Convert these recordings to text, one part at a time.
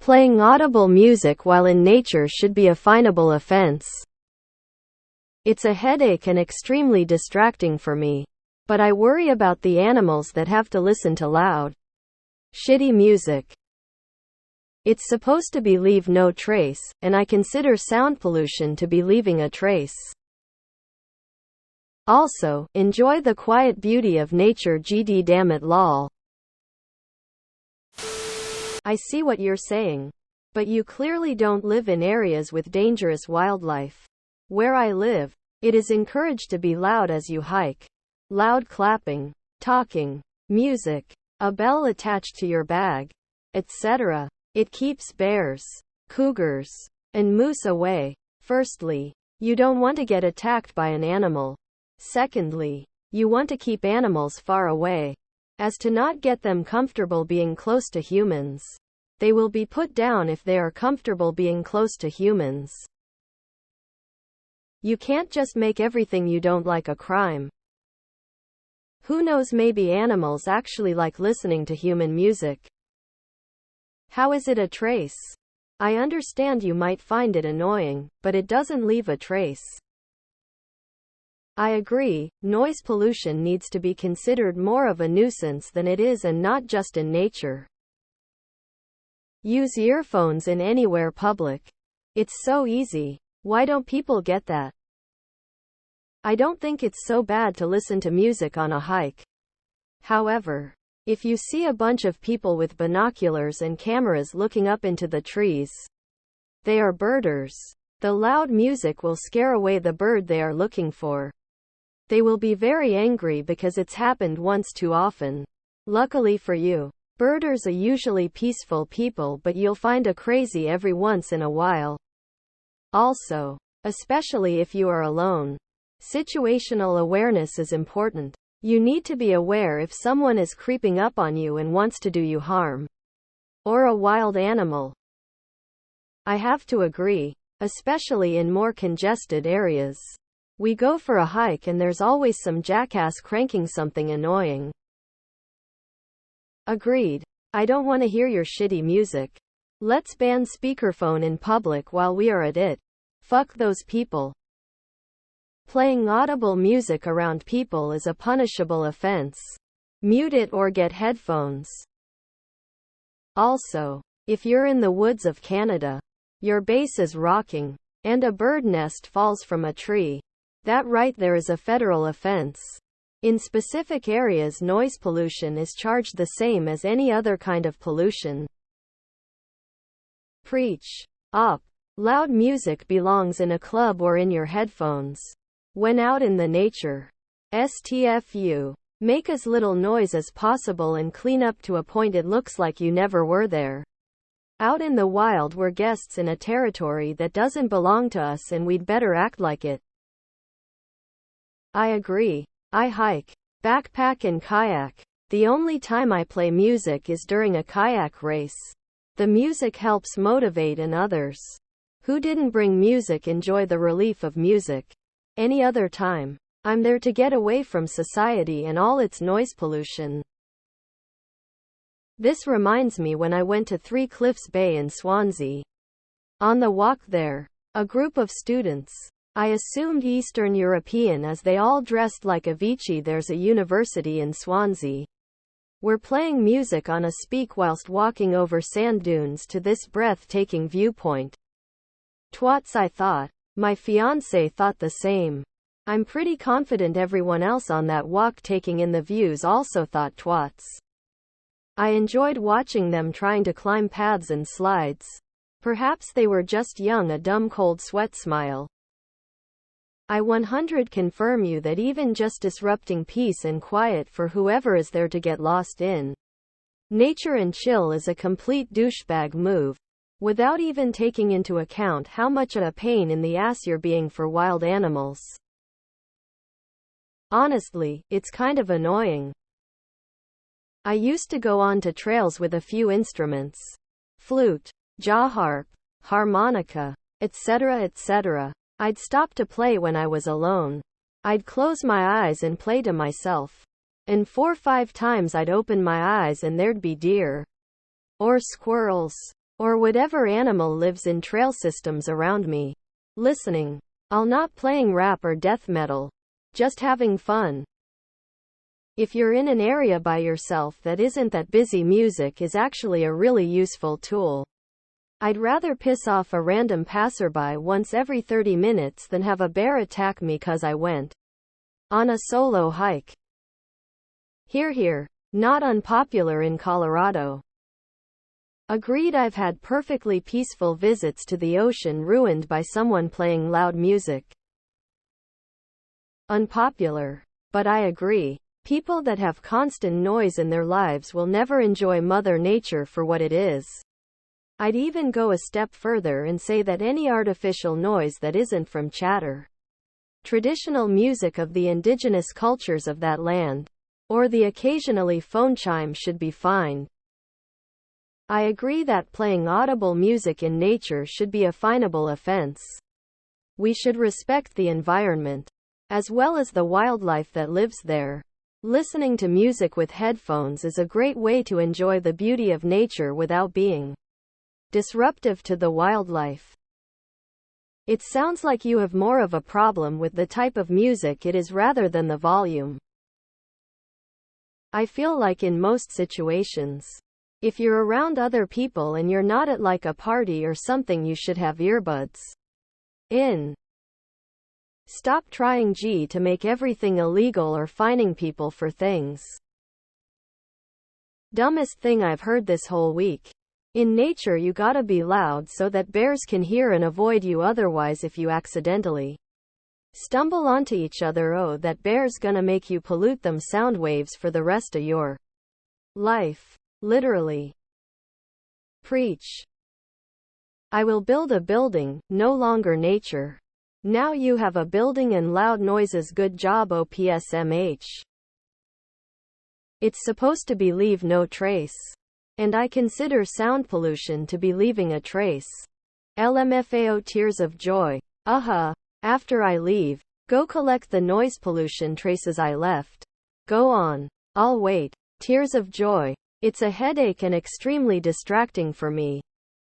Playing audible music while in nature should be a fineable offense. It's a headache and extremely distracting for me. But I worry about the animals that have to listen to loud, shitty music. It's supposed to be leave no trace, and I consider sound pollution to be leaving a trace. Also, enjoy the quiet beauty of nature. GD dammit lol. I see what you're saying. But you clearly don't live in areas with dangerous wildlife. Where I live, it is encouraged to be loud as you hike. Loud clapping, talking, music, a bell attached to your bag, etc. It keeps bears, cougars, and moose away. Firstly, you don't want to get attacked by an animal. Secondly, you want to keep animals far away, as to not get them comfortable being close to humans. They will be put down if they are comfortable being close to humans. You can't just make everything you don't like a crime. Who knows, maybe animals actually like listening to human music. How is it a trace? I understand you might find it annoying, but it doesn't leave a trace. I agree, noise pollution needs to be considered more of a nuisance than it is, and not just in nature. Use earphones in anywhere public. It's so easy. Why don't people get that? I don't think it's so bad to listen to music on a hike. However, if you see a bunch of people with binoculars and cameras looking up into the trees, they are birders. The loud music will scare away the bird they are looking for. They will be very angry because it's happened once too often. Luckily for you, birders are usually peaceful people, but you'll find a crazy every once in a while. Also, especially if you are alone, situational awareness is important. You need to be aware if someone is creeping up on you and wants to do you harm. Or a wild animal. I have to agree, especially in more congested areas. We go for a hike and there's always some jackass cranking something annoying. Agreed. I don't want to hear your shitty music. Let's ban speakerphone in public while we are at it. Fuck those people. Playing audible music around people is a punishable offense. Mute it or get headphones. Also, if you're in the woods of Canada, your bass is rocking, and a bird nest falls from a tree, that right there is a federal offense. In specific areas, noise pollution is charged the same as any other kind of pollution. Preach. Up. Loud music belongs in a club or in your headphones. When out in the nature. STFU. Make as little noise as possible and clean up to a point it looks like you never were there. Out in the wild, we're guests in a territory that doesn't belong to us, and we'd better act like it. I agree. I hike, backpack and kayak. The only time I play music is during a kayak race. The music helps motivate, and others who didn't bring music enjoy the relief of music. Any other time, I'm there to get away from society and all its noise pollution. This reminds me when I went to Three Cliffs Bay in Swansea. On the walk there, a group of students, I assumed Eastern European as they all dressed like Avicii, there's a university in Swansea, were playing music on a speak whilst walking over sand dunes to this breathtaking viewpoint. Twats, I thought. My fiancé thought the same. I'm pretty confident everyone else on that walk taking in the views also thought twats. I enjoyed watching them trying to climb paths and slides. Perhaps they were just young, a dumb cold sweat smile. I 100 confirm you that even just disrupting peace and quiet for whoever is there to get lost in nature and chill is a complete douchebag move, without even taking into account how much of a pain in the ass you're being for wild animals. Honestly, it's kind of annoying. I used to go on to trails with a few instruments. Flute, jaw harp, harmonica, etc., etc. I'd stop to play when I was alone. I'd close my eyes and play to myself. And 4 or 5 times I'd open my eyes and there'd be deer. Or squirrels. or whatever animal lives in trail systems around me. Listening. I'll not playing rap or death metal. Just having fun. If you're in an area by yourself that isn't that busy, music is actually a really useful tool. I'd rather piss off a random passerby once every 30 minutes than have a bear attack me 'cause I went on a solo hike. Hear, hear. Not unpopular in Colorado. Agreed. I've had perfectly peaceful visits to the ocean ruined by someone playing loud music. Unpopular. But I agree. People that have constant noise in their lives will never enjoy Mother Nature for what it is. I'd even go a step further and say that any artificial noise that isn't from chatter, traditional music of the indigenous cultures of that land, or the occasionally phone chime should be fine. I agree that playing audible music in nature should be a fineable offense. We should respect the environment, as well as the wildlife that lives there. Listening to music with headphones is a great way to enjoy the beauty of nature without being disruptive to the wildlife. It sounds like you have more of a problem with the type of music it is rather than the volume. I feel like in most situations, if you're around other people and you're not at like a party or something, you should have earbuds in. Stop trying to make everything illegal or fining people for things. Dumbest thing I've heard this whole week. In nature you gotta be loud so that bears can hear and avoid you, otherwise if you accidentally stumble onto each other, oh, that bear's gonna make you pollute them sound waves for the rest of your life. Literally. Preach. I will build a building, no longer nature. Now you have a building and loud noises. Good job, OPSMH. It's supposed to be leave no trace. And I consider sound pollution to be leaving a trace. LMFAO, tears of joy. After I leave, go collect the noise pollution traces I left. Go on. I'll wait. Tears of joy. It's a headache and extremely distracting for me.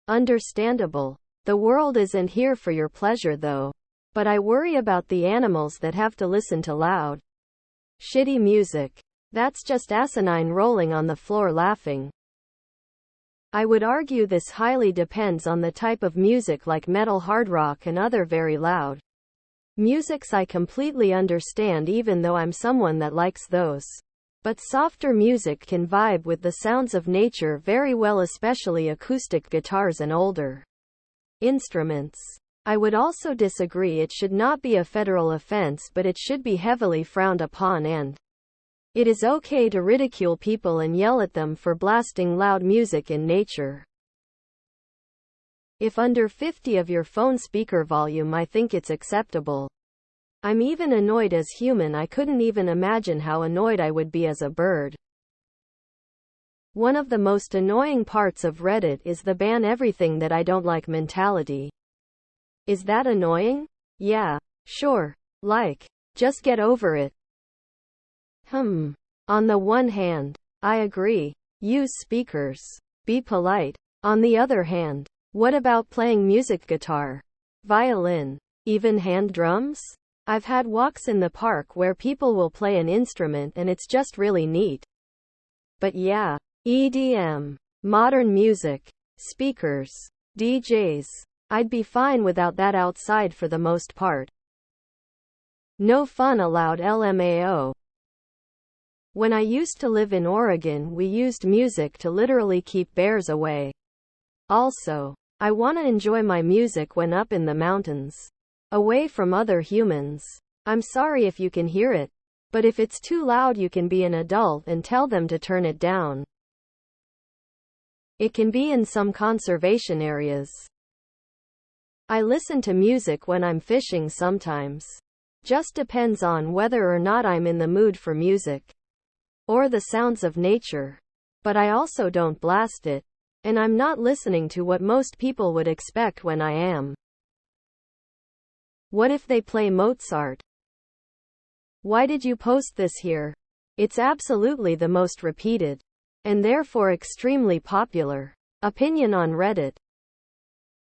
Understandable. The world isn't here for your pleasure though. But I worry about the animals that have to listen to loud, shitty music. That's just asinine rolling on the floor laughing. I would argue this highly depends on the type of music, like metal, hard rock and other very loud musics I completely understand, even though I'm someone that likes those. But softer music can vibe with the sounds of nature very well, especially acoustic guitars and older instruments. I would also disagree it should not be a federal offense, but it should be heavily frowned upon, and it is okay to ridicule people and yell at them for blasting loud music in nature. If under 50 of your phone speaker volume, I think it's acceptable. I'm even annoyed as human. I couldn't even imagine how annoyed I would be as a bird. One of the most annoying parts of Reddit is the ban everything that I don't like mentality. Is that annoying? Yeah, sure. Like, just get over it. On the one hand, I agree. Use speakers. Be polite. On the other hand, what about playing music, guitar, violin, even hand drums? I've had walks in the park where people will play an instrument and it's just really neat. But yeah, EDM, modern music, speakers, DJs. I'd be fine without that outside for the most part. No fun allowed, LMAO. When I used to live in Oregon, we used music to literally keep bears away. Also, I want to enjoy my music when up in the mountains, away from other humans. I'm sorry if you can hear it, but if it's too loud, you can be an adult and tell them to turn it down. It can be in some conservation areas. I listen to music when I'm fishing sometimes. Just depends on whether or not I'm in the mood for music or the sounds of nature. But I also don't blast it. And I'm not listening to what most people would expect when I am. What if they play Mozart? Why did you post this here? It's absolutely the most repeated, and therefore extremely popular, opinion on Reddit.